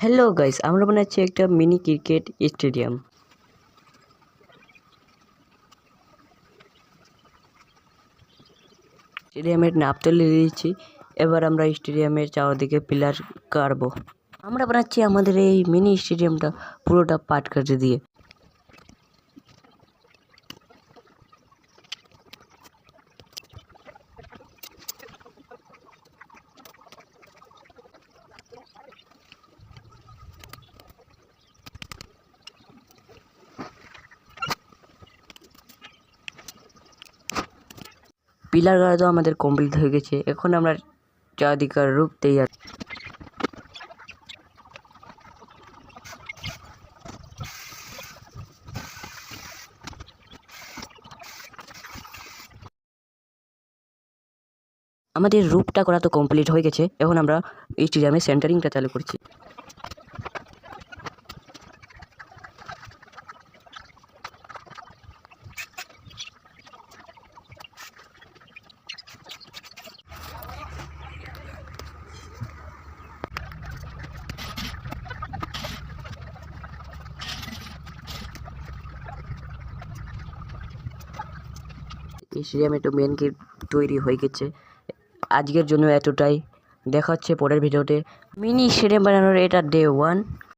Hello guys, আমরা বানাচ্ছি একটা মিনি ক্রিকেট স্টেডিয়াম। স্টেডিয়ামের নাপ তুলে দিয়েছি। এবার আমরা স্টেডিয়ামের চারদিকে পিলার গাড়বো। আমরা বানাচ্ছি আমাদের এই মিনি স্টেডিয়ামটা পুরোটা পাট কেটে দিয়ে। পিলার গাড়া তো আমাদের কমপ্লিট হয়ে গেছে। এখন আমরা চারদিকের রূপ তৈরি। আমাদের রূপটা করা তো কমপ্লিট হয়ে গেছে। এখন আমরা স্টেডিয়ামের সেন্টারিংটা চালু করছি। এই স্টেডিয়ামে তো মেন গেট তৈরি হয়ে গেছে। আজকের জন্য এতটাই। দেখা হচ্ছে পরের ভিডিওতে। মিনি স্টেডিয়াম বানানোর এটা ডে 1।